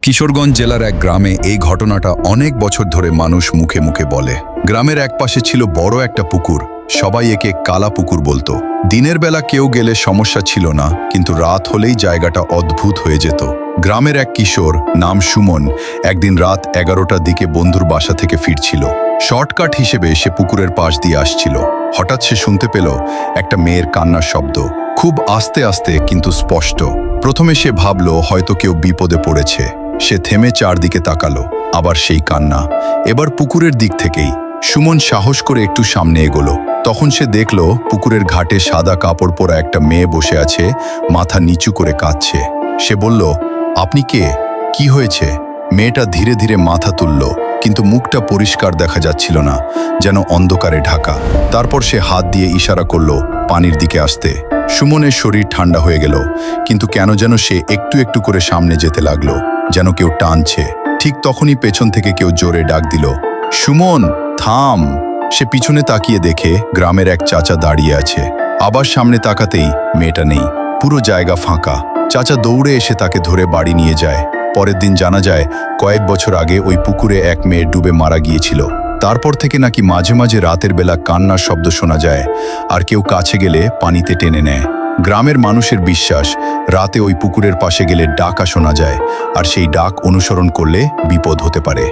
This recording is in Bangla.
কিশোরগঞ্জ জেলার এক গ্রামে এই ঘটনাটা অনেক বছর ধরে মানুষ মুখে মুখে বলে। গ্রামের এক পাশে ছিল বড় একটা পুকুর, সবাই একে কালা পুকুর বলতো। দিনের বেলা কেউ গেলে সমস্যা ছিল না, কিন্তু রাত হলেই জায়গাটা অদ্ভুত হয়ে যেত। গ্রামের এক কিশোর নাম সুমন একদিন রাত 11টার দিকে বন্ধুর বাসা থেকে ফিরছিল। শর্টকাট হিসেবে সে পুকুরের পাশ দিয়ে আসছিল। হঠাৎ সে শুনতে পেল একটা মেয়ের কান্নার শব্দ, খুব আস্তে আস্তে কিন্তু স্পষ্ট। প্রথমে সে ভাবল হয়তো কেউ বিপদে পড়েছে। সে থেমে চারদিকে তাকালো, আবার সেই কান্না, এবার পুকুরের দিক থেকেই। সুমন সাহস করে একটু সামনে এগোলো। তখন সে দেখল পুকুরের ঘাটে সাদা কাপড় পরা একটা মেয়ে বসে আছে, মাথা নিচু করে কাঁদছে। সে বলল, আপনি কে? কি হয়েছে? মেয়েটা ধীরে ধীরে মাথা তুলল, কিন্তু মুখটা পরিষ্কার দেখা যাচ্ছিল না, যেন অন্ধকারে ঢাকা। তারপর সে হাত দিয়ে ইশারা করল পানির দিকে আসতে। সুমনের শরীর ঠান্ডা হয়ে গেল, কিন্তু কেন যেন সে একটু একটু করে সামনে যেতে লাগলো, যেন কেউ টানছে। ঠিক তখনই পেছন থেকে কেউ জোরে ডাক দিল, সুমন থাম। সে পিছনে তাকিয়ে দেখে গ্রামের এক চাচা দাঁড়িয়ে আছে। আবার সামনে তাকাতেই মেয়েটা নেই, পুরো জায়গা ফাঁকা। চাচা দৌড়ে এসে তাকে ধরে বাড়ি নিয়ে যায়। পরের দিন জানা যায় কয়েক বছর আগে ওই পুকুরে এক মেয়ে ডুবে মারা গিয়েছিল। তারপর থেকে নাকি মাঝে মাঝে রাতের বেলা কান্নার শব্দ শোনা যায়, আর কেউ কাছে গেলে পানিতে টেনে নেয়। গ্রামের মানুষের বিশ্বাস, রাতে ওই পুকুরের পাশে গেলে ডাকা শোনা যায়, আর সেই ডাক অনুসরণ করলে বিপদ হতে পারে।